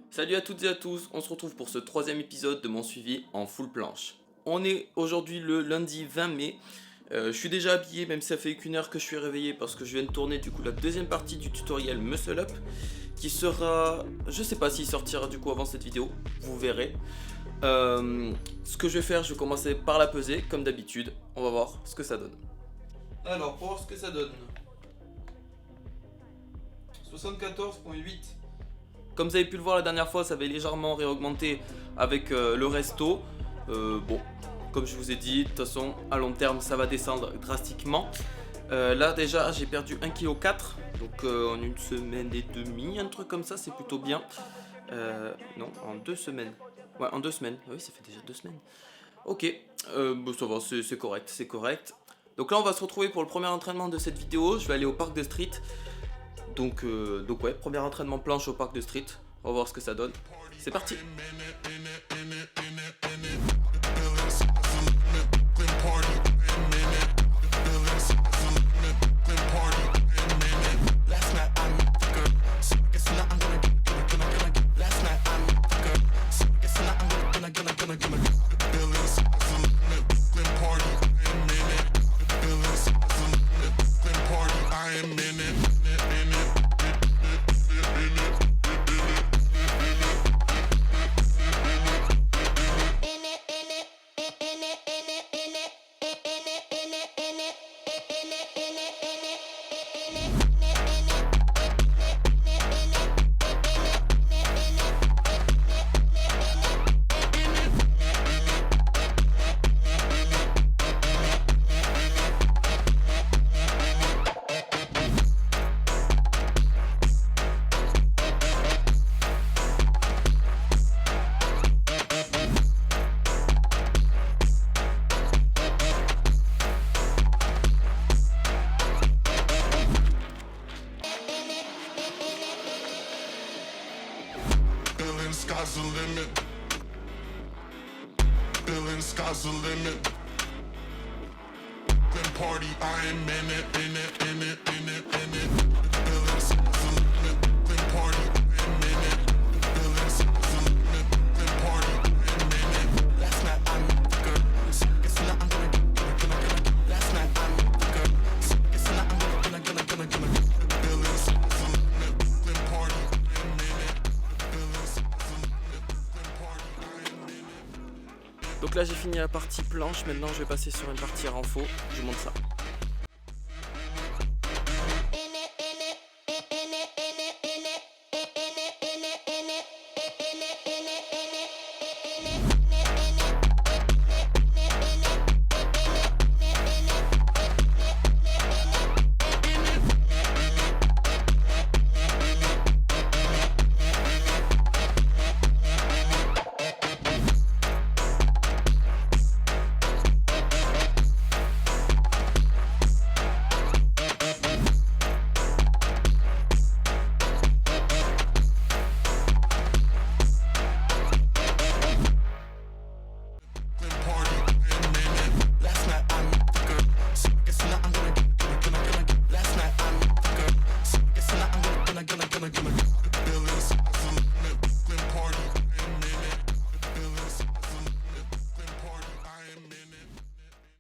Salut à toutes et à tous, on se retrouve pour ce troisième épisode de mon suivi en full planche. On est aujourd'hui le lundi 20 mai. Je suis déjà habillé, même si ça fait qu'une heure que je suis réveillé parce que je viens de tourner du coup la deuxième partie du tutoriel Muscle Up qui sera... Je sais pas s'il sortira du coup avant cette vidéo, vous verrez. Ce que je vais faire, je vais commencer par la peser comme d'habitude. On va voir ce que ça donne. Alors, pour voir ce que ça donne. 74,8. Comme vous avez pu le voir la dernière fois, ça avait légèrement réaugmenté avec le resto. Bon, comme je vous ai dit, de toute façon, à long terme, ça va descendre drastiquement. Là, déjà, j'ai perdu 1,4 kg. Donc, en une semaine et demie, un truc comme ça, c'est plutôt bien. Non, en 2 semaines. Ouais, en 2 semaines. Oui, ça fait déjà 2 semaines. Ok, bon, ça va, c'est correct, c'est correct. Donc là, on va se retrouver pour le premier entraînement de cette vidéo. Je vais aller au parc de street. Donc ouais, premier entraînement planche au parc de street. On va voir ce que ça donne. C'est parti. Sky's the limit. Feeling sky's the limit. Then party, I am in it, in it, in it, in it, in it. Feeling sky's the limit. Then party, I am in it. Feeling sky's the limit. Then party, I am in it. Last night I met the girl. It's not I'm gonna. Last night I met the girl. It's not I'm gonna. Feeling sky's the limit. Then party, I am in it. Feeling sky's the limit. Then party, I am in it. Donc là j'ai fini la partie planche, maintenant je vais passer sur une partie renfo, je vous montre ça.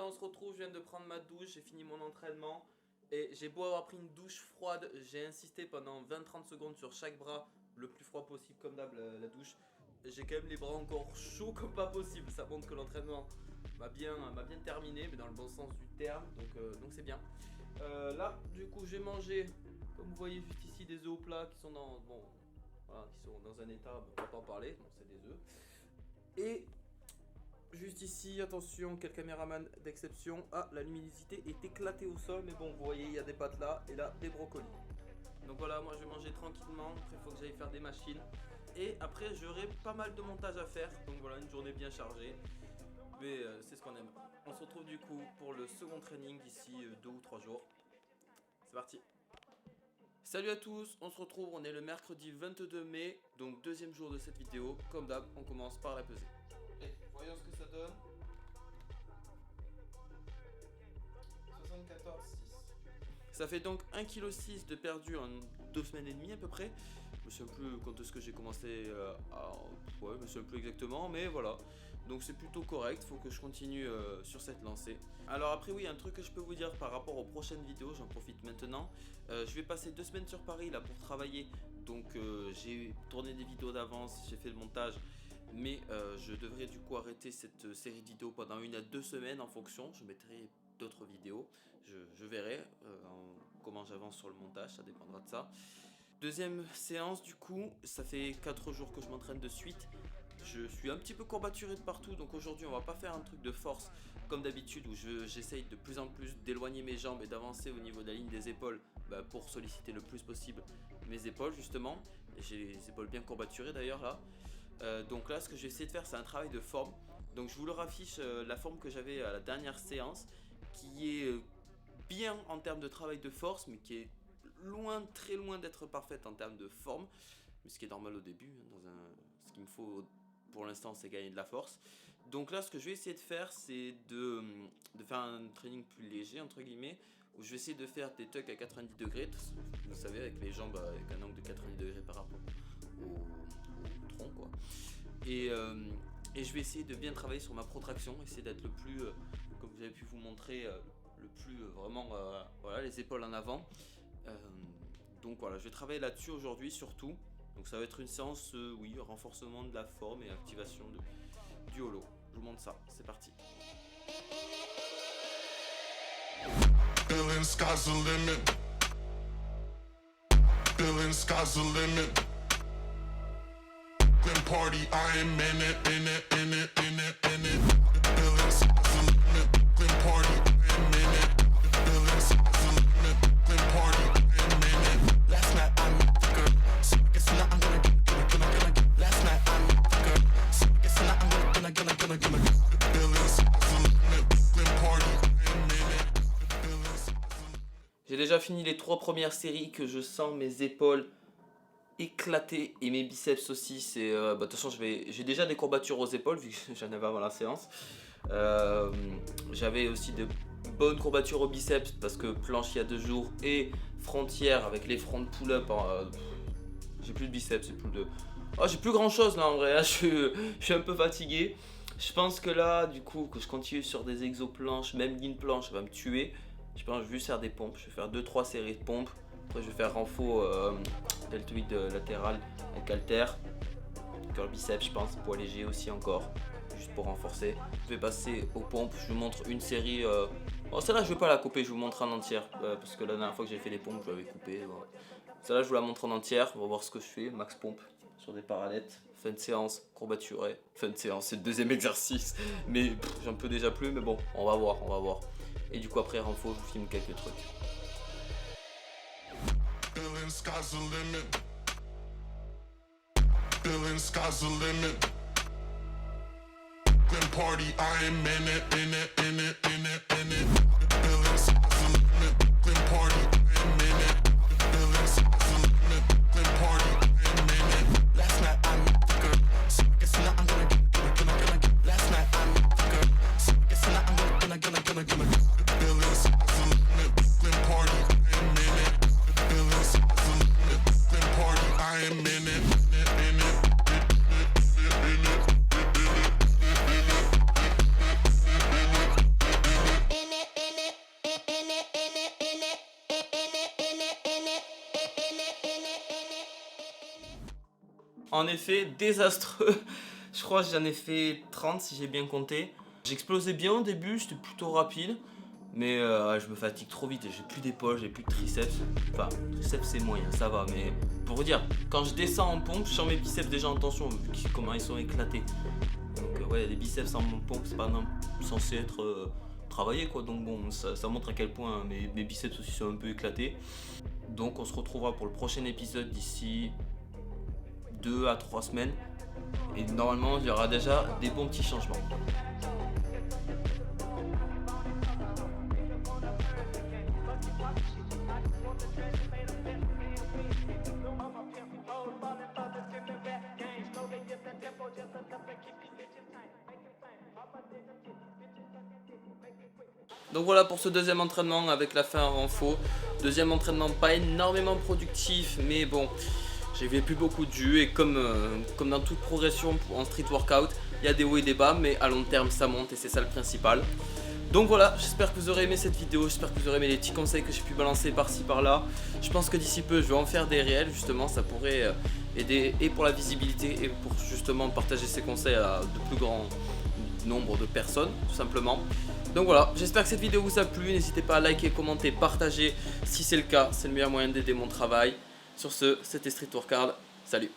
On se retrouve, je viens de prendre ma douche, j'ai fini mon entraînement et j'ai beau avoir pris une douche froide, j'ai insisté pendant 20-30 secondes sur chaque bras, le plus froid possible comme d'hab la douche. J'ai quand même les bras encore chauds comme pas possible, ça montre que l'entraînement m'a bien terminé, mais dans le bon sens du terme, donc c'est bien. Là du coup j'ai mangé, comme vous voyez juste ici, des œufs au plat qui sont dans, bon, voilà, qui sont dans un état, on va pas en parler, bon c'est des œufs. Et juste ici, attention, quel caméraman d'exception. Ah, la luminosité est éclatée au sol, mais bon, vous voyez, il y a des pâtes là, et là, des brocolis. Donc voilà, moi je vais manger tranquillement, après il faut que j'aille faire des machines. Et après, j'aurai pas mal de montage à faire, donc voilà, une journée bien chargée. Mais c'est ce qu'on aime. On se retrouve du coup pour le second training d'ici 2 ou 3 jours. C'est parti. Salut à tous, on se retrouve, on est le mercredi 22 mai, donc deuxième jour de cette vidéo. Comme d'hab, on commence par la pesée. Et voyons ce que ça donne. 74,6. Ça fait donc 1,6 kg de perdu en 2 semaines et demie à peu près. me souviens plus quand est-ce que j'ai commencé ouais, je me souviens plus exactement, mais voilà. Donc c'est plutôt correct, faut que je continue sur cette lancée. Alors après oui, un truc que je peux vous dire par rapport aux prochaines vidéos, j'en profite maintenant. Je vais passer 2 semaines sur Paris là pour travailler. Donc j'ai tourné des vidéos d'avance, j'ai fait le montage. Mais je devrais du coup arrêter cette série de vidéos pendant 1 à 2 semaines en fonction. Je mettrai d'autres vidéos, je verrai comment j'avance sur le montage, ça dépendra de ça. Deuxième séance du coup, ça fait 4 jours que je m'entraîne de suite. Je suis un petit peu courbaturé de partout, donc aujourd'hui on va pas faire un truc de force comme d'habitude où j'essaye de plus en plus d'éloigner mes jambes et d'avancer au niveau de la ligne des épaules pour solliciter le plus possible mes épaules justement. J'ai les épaules bien courbaturées d'ailleurs là. Donc là ce que je vais essayer de faire c'est un travail de forme. Donc je vous le raffiche la forme que j'avais à la dernière séance qui est bien en termes de travail de force mais qui est loin, très loin d'être parfaite en termes de forme. Mais ce qui est normal au début, ce qu'il me faut pour l'instant c'est gagner de la force. Donc là ce que je vais essayer de faire c'est de faire un training plus léger entre guillemets, où je vais essayer de faire des tucks à 90 degrés, vous savez avec les jambes avec un angle de 90 degrés par rapport au tronc quoi. Et je vais essayer de bien travailler sur ma protraction, essayer d'être le plus, comme vous avez pu vous montrer, le plus vraiment voilà, les épaules en avant. Donc voilà, je vais travailler là-dessus aujourd'hui surtout. Donc ça va être une séance, oui, renforcement de la forme et activation du holo. Je vous montre ça, c'est parti. Feeling sky's the limit. Feeling sky's the limit. Then party, I am in it, in it, in it, in it, in it. Feeling sky's the limit. Then party, I am in it. Feeling sky's the limit. Then party, I am in it. Last night I met the girl, so I guess now I'm gonna. Last night I met the girl, so I guess now I'm gonna. Feeling sky's the limit. Then party, I am in it. J'ai déjà fini les 3 premières séries que je sens mes épaules éclater et mes biceps aussi. C'est de toute façon j'ai déjà des courbatures aux épaules vu que j'en avais avant la séance. J'avais aussi de bonnes courbatures aux biceps parce que planche il y a 2 jours et frontière avec les front pull-up. J'ai plus de biceps, c'est plus de. Oh, j'ai plus grand chose là en vrai. Hein. Je suis un peu fatigué. Je pense que là, du coup, que je continue sur des exo-planches, même ligne planche, ça va me tuer. Je pense que je vais faire des pompes. Je vais faire 2-3 séries de pompes. Après, je vais faire renfo deltoïde latéral avec halter. Curl biceps, je pense. Poids léger aussi encore. Juste pour renforcer. Je vais passer aux pompes. Je vous montre une série. Bon, celle-là, je vais pas la couper. Je vous montre en entière. Parce que la dernière fois que j'ai fait les pompes, je l'avais coupée. Bon. Celle-là, je vous la montre en entière. On va voir ce que je fais. Max pompe sur des parallettes. Fin de séance, courbaturé. Fin de séance, c'est le 2e exercice. Mais j'en peux déjà plus. Mais bon, on va voir, on va voir. Et du coup, après renfo, je vous filme quelques trucs. Feeling sky's the limit. Feeling sky's the limit. Then party, I am in it, in it, in it, in it, in it. Feeling sky's the limit. Then party, I am in it. Feeling sky's the limit. Then party, I am in it. Last night I met the girl, so I guess now I'm gonna. Last night I met the girl, so I guess now I'm gonna. Feeling sky's the limit. Then party, I am in it. Feeling sky's the limit. Then party, I am in it, in it. En effet, désastreux. Je crois que j'en ai fait 30 si j'ai bien compté. J'explosais bien au début, j'étais plutôt rapide. Mais je me fatigue trop vite, j'ai plus d'épaules, j'ai plus de triceps. Enfin, triceps c'est moyen, ça va. Mais pour vous dire, quand je descends en pompe, je sens mes biceps déjà en tension, vu comment ils sont éclatés. Donc ouais, les biceps en pompe, c'est pas censé être travaillé quoi. Donc bon, ça montre à quel point mes biceps aussi sont un peu éclatés. Donc on se retrouvera pour le prochain épisode d'ici 2 à 3 semaines. Et normalement, il y aura déjà des bons petits changements. Donc voilà pour ce 2e entraînement avec la fin en renfo. 2e entraînement pas énormément productif, mais bon, J'ai fait plus beaucoup de jus et comme dans toute progression en street workout, il y a des hauts et des bas, mais à long terme ça monte et c'est ça le principal. Donc voilà, j'espère que vous aurez aimé cette vidéo, j'espère que vous aurez aimé les petits conseils que j'ai pu balancer par-ci par-là. Je pense que d'ici peu je vais en faire des réels justement, ça pourrait aider et pour la visibilité et pour justement partager ces conseils à de plus grand nombre de personnes tout simplement. Donc voilà, j'espère que cette vidéo vous a plu, n'hésitez pas à liker, commenter, partager si c'est le cas, c'est le meilleur moyen d'aider mon travail. Sur ce, c'était Street Workout, salut.